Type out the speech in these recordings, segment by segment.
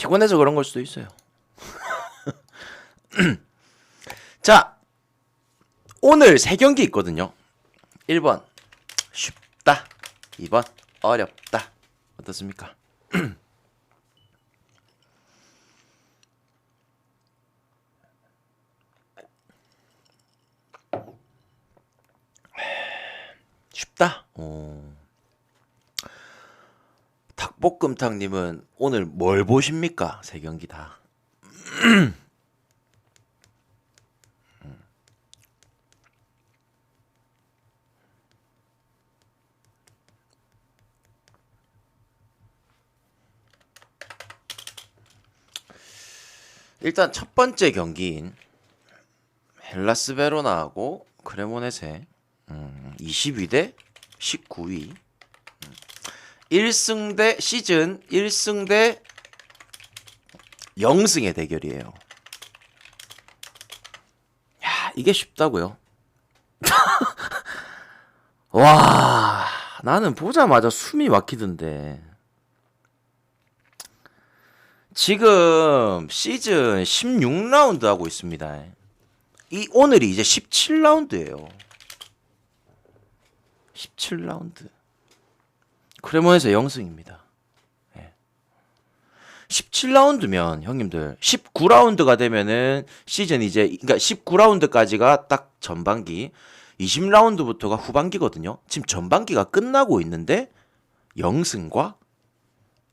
피곤해서 그런 걸 수도 있어요. 자, 오늘 3경기 있거든요. 1번 쉽다, 2번 어렵다. 어떻습니까? 쉽다. 닭볶음탕님은 오늘 뭘 보십니까? 3경기 다. 일단 첫 번째 경기인 헬라스 베로나하고 크레모네세 22대 19위 1승 대 시즌 1승 대 0승의 대결이에요. 야, 이게 쉽다고요? 와, 나는 보자마자 숨이 막히던데. 지금 시즌 16라운드 하고 있습니다. 오늘이 이제 17라운드예요. 17라운드. 크레모네세 0승입니다. 17라운드면 형님들 19라운드가 되면은 시즌 이제 그러니까 19라운드까지가 딱 전반기, 20라운드부터가 후반기거든요. 지금 전반기가 끝나고 있는데 0승과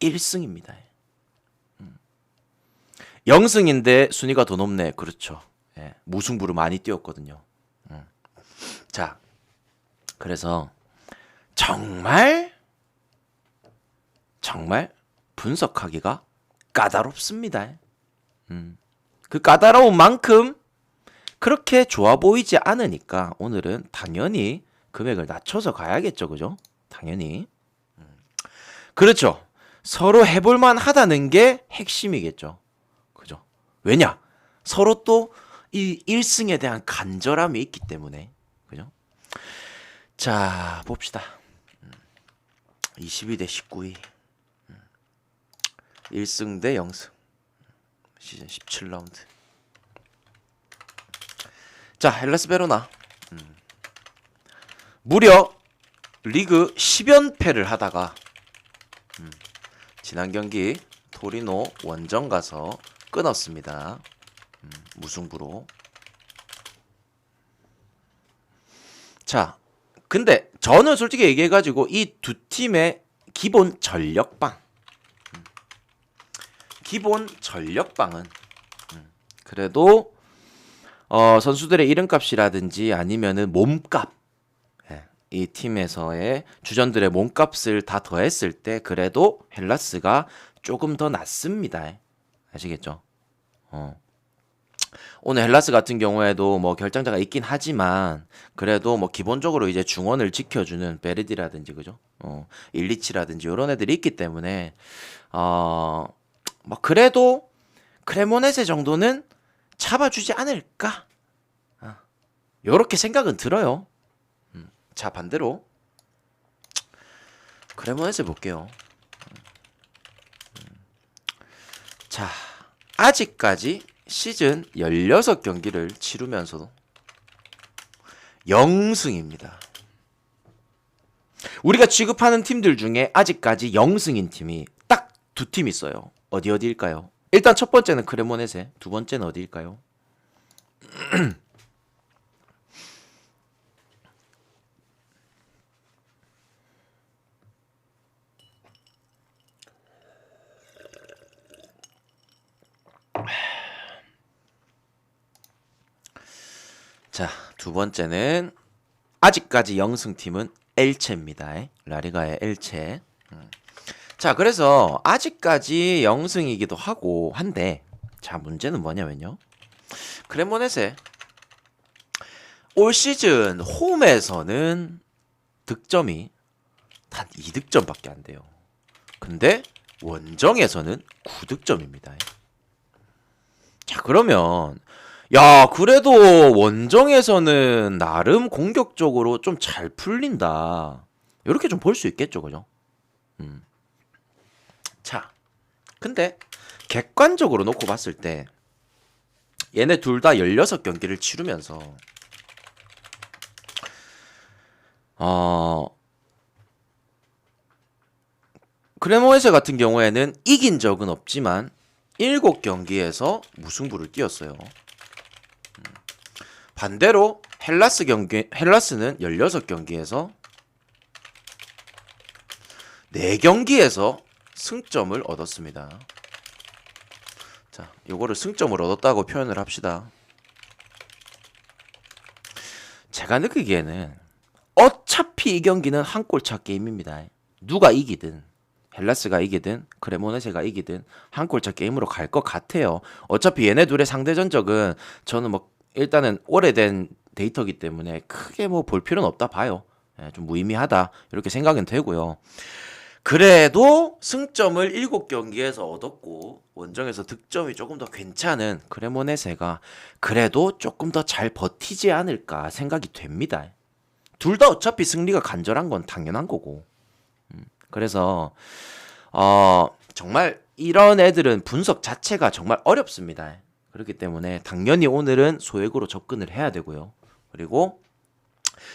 1승입니다. 0승인데 순위가 더 높네. 그렇죠. 무승부로 많이 뛰었거든요. 자, 그래서 정말 분석하기가 까다롭습니다. 그 까다로운 만큼 그렇게 좋아 보이지 않으니까 오늘은 당연히 금액을 낮춰서 가야겠죠. 그죠? 당연히. 그렇죠. 서로 해볼만 하다는 게 핵심이겠죠. 그죠? 왜냐? 서로 또 이 1승에 대한 간절함이 있기 때문에. 그죠? 자, 봅시다. 22대 19위. 1승 대 0승. 시즌 17라운드. 자, 헬라스 베로나. 무려 리그 10연패를 하다가 지난 경기 토리노 원정 가서 끊었습니다. 무승부로. 자, 근데 저는 솔직히 얘기해가지고 이 두 팀의 기본 전력방은 그래도 선수들의 이름값이라든지 아니면은 몸값, 이 팀에서의 주전들의 몸값을 다 더했을 때 그래도 헬라스가 조금 더 낫습니다. 아시겠죠? 오늘 헬라스 같은 경우에도 뭐 결장자가 있긴 하지만 그래도 뭐 기본적으로 이제 중원을 지켜주는 베르디라든지 그죠? 일리치라든지 이런 애들이 있기 때문에 뭐 그래도 크레모네세 정도는 잡아주지 않을까? 요렇게 생각은 들어요. 자, 반대로 크레모네세 볼게요. 자, 아직까지 시즌 16경기를 치르면서도 0승입니다. 우리가 취급하는 팀들 중에 아직까지 0승인 팀이 딱 두 팀 있어요. 어디일까요? 일단 첫 번째는 크레모네세, 두 번째는 어디일까요? 자, 두 번째는 아직까지 0승 팀은 엘체입니다. 라리가의 엘체. 자, 그래서 아직까지 0승이기도 하고 한데, 자, 문제는 뭐냐면요. 크레모네세 올 시즌 홈에서는 득점이 단 2득점밖에 안 돼요. 근데 원정에서는 9득점입니다. 자, 그러면 야, 그래도 원정에서는 나름 공격적으로 좀 잘 풀린다. 이렇게 좀 볼 수 있겠죠, 그죠? 자, 근데 객관적으로 놓고 봤을 때 얘네 둘 다 16경기를 치르면서 크레모네세 같은 경우에는 이긴 적은 없지만 7경기에서 무승부를 띄었어요. 반대로 헬라스는 16경기에서 4경기에서 승점을 얻었습니다. 자, 요거를 승점을 얻었다고 표현을 합시다. 제가 느끼기에는 어차피 이 경기는 한 골차 게임입니다. 누가 이기든 헬라스가 이기든 크레모네세가 이기든 한 골차 게임으로 갈 것 같아요. 어차피 얘네 둘의 상대 전적은 저는 뭐 일단은 오래된 데이터기 때문에 크게 뭐 볼 필요는 없다 봐요. 좀 무의미하다 이렇게 생각은 되고요. 그래도 승점을 7경기에서 얻었고 원정에서 득점이 조금 더 괜찮은 크레모네세가 그래도 조금 더 잘 버티지 않을까 생각이 됩니다. 둘 다 어차피 승리가 간절한 건 당연한 거고. 그래서 정말 이런 애들은 분석 자체가 정말 어렵습니다. 그렇기 때문에 당연히 오늘은 소액으로 접근을 해야 되고요. 그리고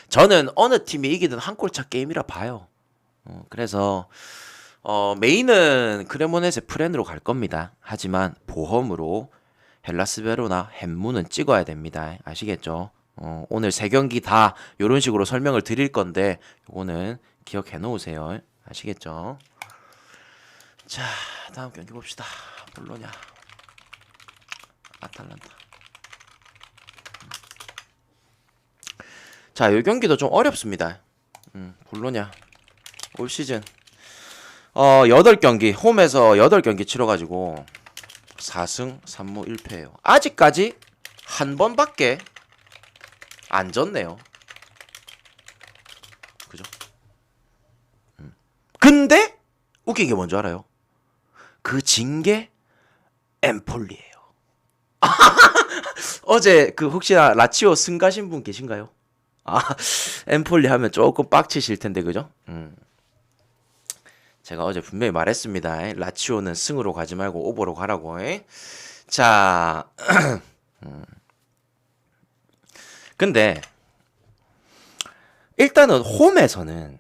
저는 어느 팀이 이기든 한 골차 게임이라 봐요. 그래서 메인은 크레모네세 프렌으로 갈 겁니다. 하지만 보험으로 헬라스 베로나 햄무는 찍어야 됩니다. 아시겠죠? 오늘 3경기 다 이런 식으로 설명을 드릴 건데 이거는 기억해 놓으세요. 아시겠죠? 자, 다음 경기 봅시다. 볼로냐 아탈란타. 자, 이 경기도 좀 어렵습니다. 볼로냐 올 시즌 8경기 홈에서 8경기 치러가지고 4승 3무 1패예요. 아직까지 한 번밖에 안 졌네요. 그죠? 근데 웃긴 게 뭔지 알아요? 그 진 게 엠폴리예요. 어제 그 혹시나 라치오 승가신 분 계신가요? 엠폴리 하면 조금 빡치실 텐데 그죠? 제가 어제 분명히 말했습니다. 라치오는 승으로 가지 말고 오버로 가라고. 자, 근데 일단은 홈에서는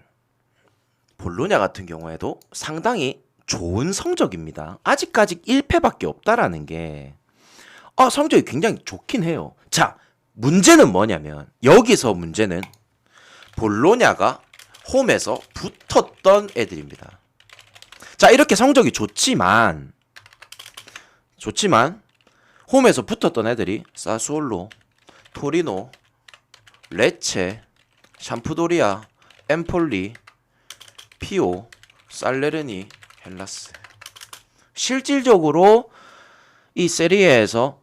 볼로냐 같은 경우에도 상당히 좋은 성적입니다. 아직까지 1패밖에 없다라는 게 성적이 굉장히 좋긴 해요. 자, 문제는 뭐냐면 여기서 문제는 볼로냐가 홈에서 붙었던 애들입니다. 자, 이렇게 성적이 좋지만 홈에서 붙었던 애들이 사수올로, 토리노, 레체, 샴푸도리아, 엠폴리, 피오, 살레르니, 헬라스. 실질적으로 이 세리에에서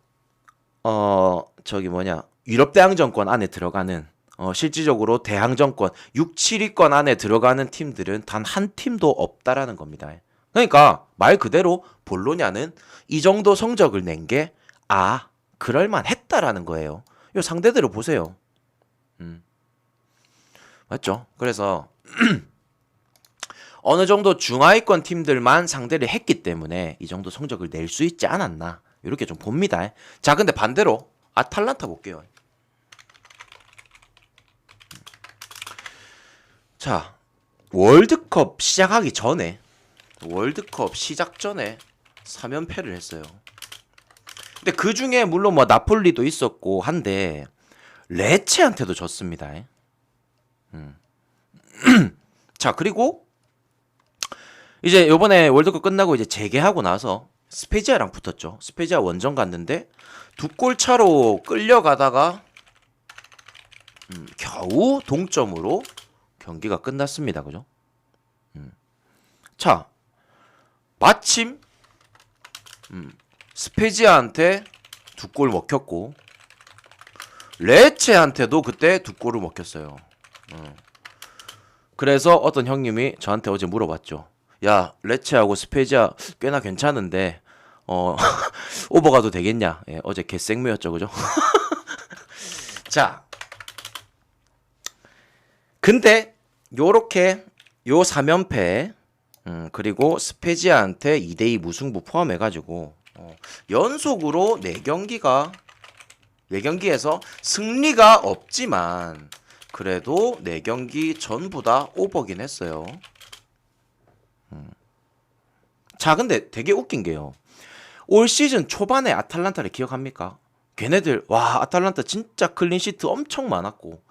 유럽 대항전권 안에 들어가는 실질적으로 대항전권 6, 7위권 안에 들어가는 팀들은 단 한 팀도 없다라는 겁니다. 그러니까 말 그대로 볼로냐는 이 정도 성적을 낸 게 그럴만 했다라는 거예요. 이 상대들을 보세요. 맞죠? 그래서 어느 정도 중하위권 팀들만 상대를 했기 때문에 이 정도 성적을 낼 수 있지 않았나 이렇게 좀 봅니다. 자, 근데 반대로 아탈란타 볼게요. 자, 월드컵 시작 전에 3연패를 했어요. 근데 그 중에 물론 뭐 나폴리도 있었고 한데 레체한테도 졌습니다. 자, 그리고 이제 요번에 월드컵 끝나고 이제 재개하고 나서 스페지아랑 붙었죠. 스페지아 원정 갔는데 2골 차로 끌려가다가 겨우 동점으로 경기가 끝났습니다. 그죠? 자, 마침 스페지아한테 2골 먹혔고 레체한테도 그때 2골을 먹혔어요. 그래서 어떤 형님이 저한테 어제 물어봤죠. 야, 레체하고 스페지아 꽤나 괜찮은데 오버 가도 되겠냐? 예, 어제 개생무였죠, 그죠? 자, 근데 요렇게 요 3연패 그리고 스페지아한테 2대2 무승부 포함해가지고 연속으로 4경기에서 승리가 없지만 그래도 4경기 전부 다 오버긴 했어요. 자, 근데 되게 웃긴 게요. 올 시즌 초반에 아탈란타를 기억합니까? 걔네들 와 아탈란타 진짜 클린시트 엄청 많았고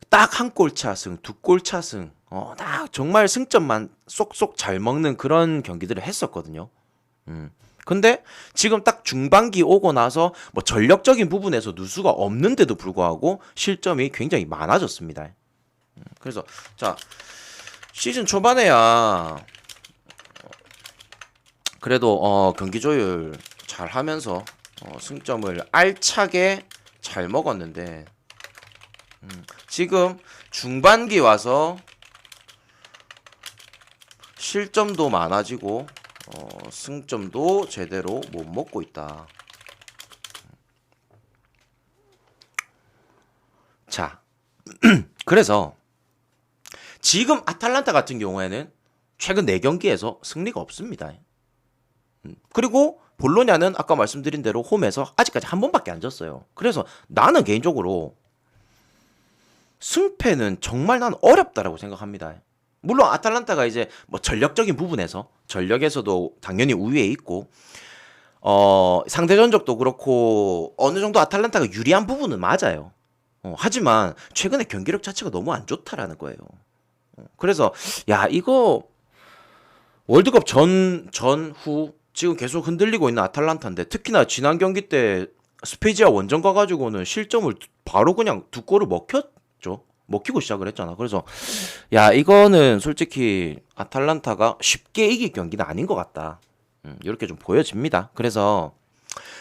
딱 한 골 차승, 2골 차승, 딱 정말 승점만 쏙쏙 잘 먹는 그런 경기들을 했었거든요. 근데 지금 딱 중반기 오고 나서 뭐 전력적인 부분에서 누수가 없는데도 불구하고 실점이 굉장히 많아졌습니다. 그래서 자 시즌 초반에야 그래도 경기 조율 잘 하면서 승점을 알차게 잘 먹었는데 지금 중반기 와서 실점도 많아지고 승점도 제대로 못 먹고 있다. 자, 그래서 지금 아탈란타 같은 경우에는 최근 4경기에서 승리가 없습니다. 그리고 볼로냐는 아까 말씀드린 대로 홈에서 아직까지 한 번밖에 안 졌어요. 그래서 나는 개인적으로 승패는 정말 난 어렵다라고 생각합니다. 물론 아탈란타가 이제 뭐 전력적인 부분에서 전력에서도 당연히 우위에 있고 상대 전적도 그렇고 어느 정도 아탈란타가 유리한 부분은 맞아요. 하지만 최근에 경기력 자체가 너무 안 좋다라는 거예요. 그래서 야 이거 월드컵 전후 지금 계속 흔들리고 있는 아탈란타인데 특히나 지난 경기 때 스페지아 원정 가가지고는 실점을 바로 그냥 2골을 먹혔죠. 먹히고 시작을 했잖아. 그래서 야 이거는 솔직히 아탈란타가 쉽게 이길 경기는 아닌 것 같다. 이렇게 좀 보여집니다. 그래서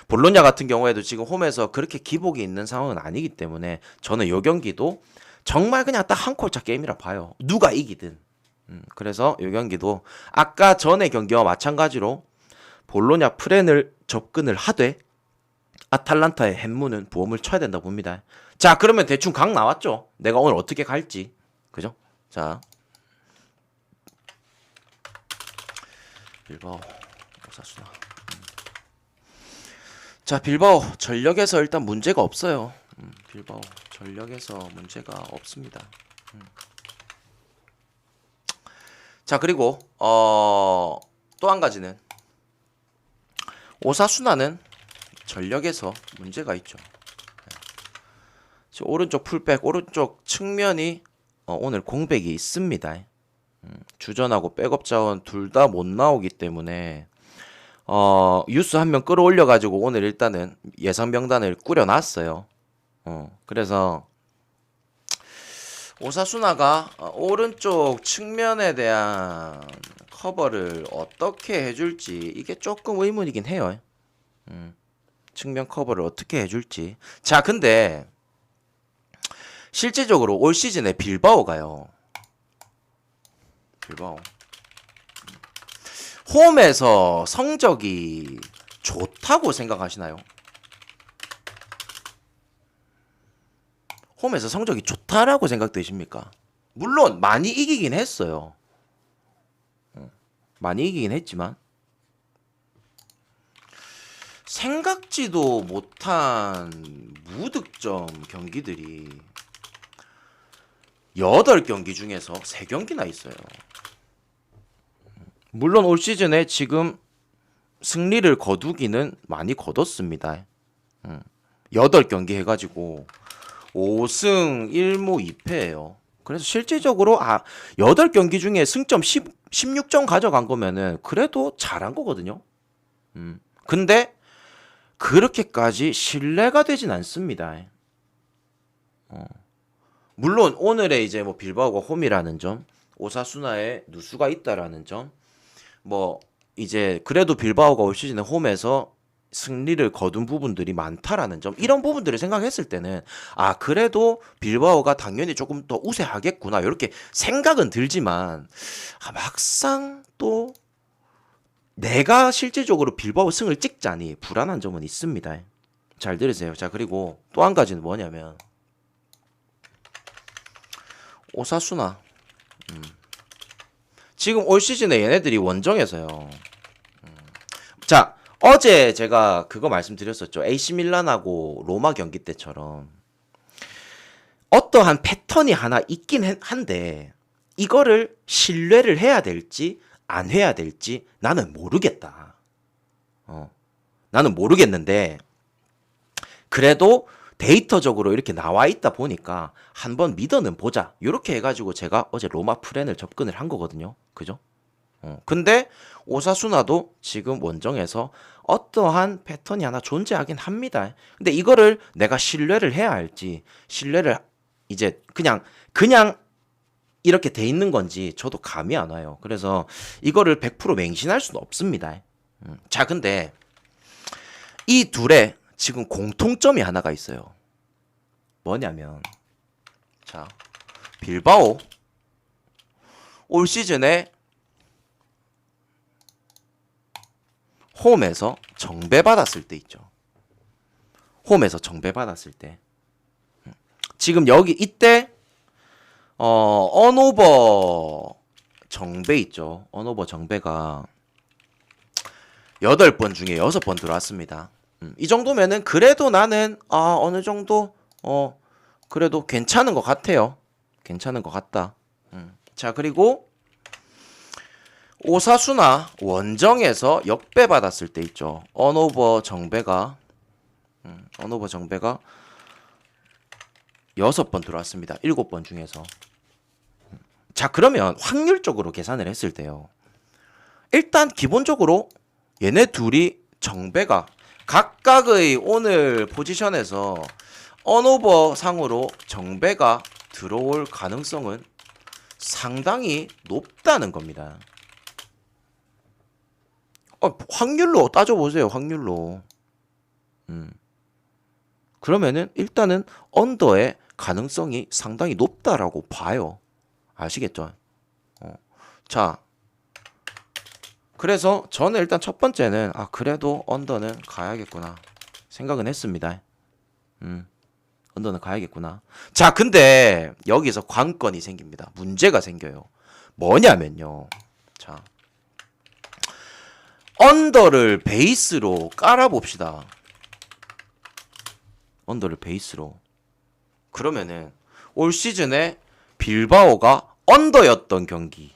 볼로냐 같은 경우에도 지금 홈에서 그렇게 기복이 있는 상황은 아니기 때문에 저는 이 경기도 정말 그냥 딱 한 골차 게임이라 봐요. 누가 이기든. 그래서 이 경기도 아까 전의 경기와 마찬가지로 볼로냐 프렌을 접근을 하되 아탈란타의 햄무는 보험을 쳐야 된다 봅니다. 자, 그러면 대충 각 나왔죠? 내가 오늘 어떻게 갈지. 그죠? 자. 빌바오, 오사수나. 자, 빌바오 전력에서 일단 문제가 없어요. 빌바오 전력에서 문제가 없습니다. 자, 그리고 또 한 가지는 오사수나는 전력에서 문제가 있죠. 오른쪽 풀백, 오른쪽 측면이 오늘 공백이 있습니다. 주전하고 백업 자원 둘 다 못 나오기 때문에 유스 한 명 끌어올려가지고 오늘 일단은 예상 명단을 꾸려놨어요. 그래서 오사수나가 오른쪽 측면에 대한 커버를 어떻게 해줄지 이게 조금 의문이긴 해요. 측면 커버를 어떻게 해줄지. 자, 근데 실제적으로 올 시즌에 빌바오가요. 빌바오. 홈에서 성적이 좋다고 생각하시나요? 홈에서 성적이 좋다라고 생각되십니까? 물론 많이 이기긴 했어요. 많이 이기긴 했지만 생각지도 못한 무득점 경기들이 8경기 중에서 3경기나 있어요. 물론 올 시즌에 지금 승리를 거두기는 많이 거뒀습니다. 8경기 해가지고 5승 1무 2패예요. 그래서 실질적으로 8경기 중에 승점 16점 가져간 거면은 그래도 잘한 거거든요. 근데 그렇게까지 신뢰가 되진 않습니다. 물론 오늘의 이제 뭐 빌바오가 홈이라는 점, 오사수나에 누수가 있다라는 점, 뭐 이제 그래도 빌바오가 올 시즌에 홈에서 승리를 거둔 부분들이 많다라는 점, 이런 부분들을 생각했을 때는 그래도 빌바오가 당연히 조금 더 우세하겠구나 이렇게 생각은 들지만 막상 또 내가 실질적으로 빌바오 승을 찍자니 불안한 점은 있습니다. 잘 들으세요. 자, 그리고 또 한 가지는 뭐냐면 오사수나 지금 올 시즌에 얘네들이 원정에서요. 자, 어제 제가 그거 말씀드렸었죠. AC 밀란하고 로마 경기 때처럼 어떠한 패턴이 하나 있긴 한데 이거를 신뢰를 해야 될지 안 해야 될지 나는 모르겠다. 나는 모르겠는데 그래도 데이터적으로 이렇게 나와 있다 보니까 한번 믿어는 보자. 이렇게 해가지고 제가 어제 로마 프렌을 접근을 한 거거든요. 그죠? 근데 오사수나도 지금 원정에서 어떠한 패턴이 하나 존재하긴 합니다. 근데 이거를 내가 신뢰를 해야 할지 신뢰를 이제 그냥 이렇게 돼 있는 건지 저도 감이 안 와요. 그래서 이거를 100% 맹신할 수는 없습니다. 자, 근데 이 둘의 지금 공통점이 하나가 있어요. 뭐냐면 자, 빌바오 올 시즌에 홈에서 정배받았을 때 있죠. 홈에서 정배받았을 때 지금 여기 이때 언오버 정배 있죠. 언오버 정배가 8번 중에 6번 들어왔습니다. 이 정도면은 그래도 나는 어느 정도 그래도 괜찮은 것 같아요. 괜찮은 것 같다. 자, 그리고 오사수나 원정에서 역배 받았을 때 있죠. 언오버 정배가 6번 들어왔습니다. 7번 중에서. 자, 그러면 확률적으로 계산을 했을 때요. 일단 기본적으로 얘네 둘이 정배가 각각의 오늘 포지션에서 언오버 상으로 정배가 들어올 가능성은 상당히 높다는 겁니다. 확률로 따져보세요. 확률로. 그러면은 일단은 언더의 가능성이 상당히 높다라고 봐요. 아시겠죠? 자, 그래서 저는 일단 첫 번째는 그래도 언더는 가야겠구나 생각은 했습니다. 언더는 가야겠구나. 자, 근데 여기서 관건이 생깁니다. 문제가 생겨요. 뭐냐면요. 자, 언더를 베이스로 깔아봅시다. 언더를 베이스로. 그러면은 올 시즌에 빌바오가 언더였던 경기,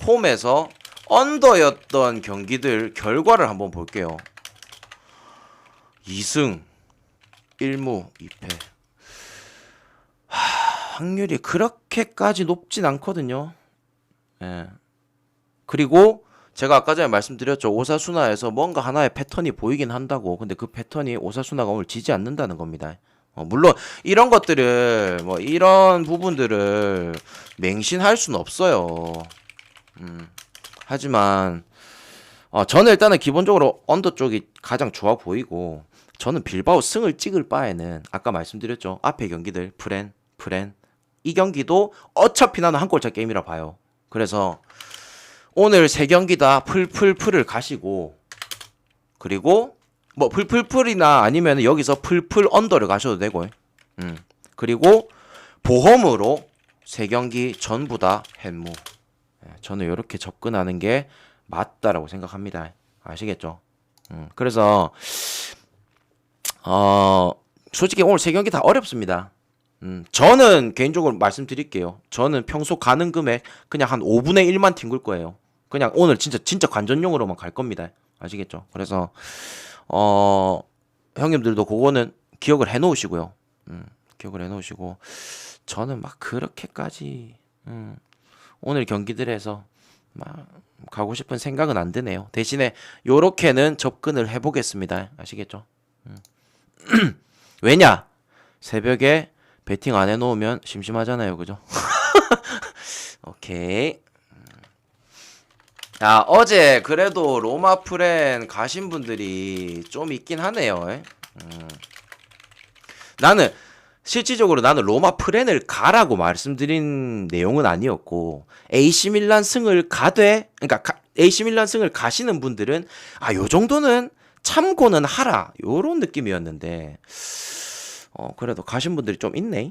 홈에서 언더였던 경기들 결과를 한번 볼게요. 2승 1무 2패. 확률이 그렇게까지 높진 않거든요. 예. 그리고 제가 아까 전에 말씀드렸죠. 오사수나에서 뭔가 하나의 패턴이 보이긴 한다고. 근데 그 패턴이 오사수나가 오늘 지지 않는다는 겁니다. 물론 이런 것들을 이런 부분들을 맹신할 수는 없어요. 하지만 저는 일단은 기본적으로 언더 쪽이 가장 좋아 보이고 저는 빌바오 승을 찍을 바에는 아까 말씀드렸죠. 앞에 경기들 프렌 이 경기도 어차피 나는 한 골차 게임이라 봐요. 그래서 오늘 3경기 다 풀을 가시고 그리고 풀이나 아니면 여기서 풀 언더를 가셔도 되고 그리고 보험으로 3경기 전부 다 햇무. 저는 이렇게 접근하는 게 맞다라고 생각합니다. 아시겠죠? 그래서 솔직히 오늘 3경기 다 어렵습니다. 저는 개인적으로 말씀드릴게요. 저는 평소 가는 금액 그냥 한 5분의 1만 튕길 거예요. 그냥 오늘 진짜 관전용으로만 갈 겁니다. 아시겠죠? 그래서 형님들도 그거는 기억을 해 놓으시고요. 기억을 해 놓으시고 저는 막 그렇게까지 오늘 경기들에서 막 가고 싶은 생각은 안 드네요. 대신에 요렇게는 접근을 해 보겠습니다. 아시겠죠? 왜냐? 새벽에 배팅 안 해 놓으면 심심하잖아요. 그죠? 오케이. 자, 어제 그래도 로마 프렌 가신 분들이 좀 있긴 하네요. 실질적으로 나는 로마 프렌을 가라고 말씀드린 내용은 아니었고, AC 밀란 승을 AC 밀란 승을 가시는 분들은 요 정도는 참고는 하라 요런 느낌이었는데, 그래도 가신 분들이 좀 있네.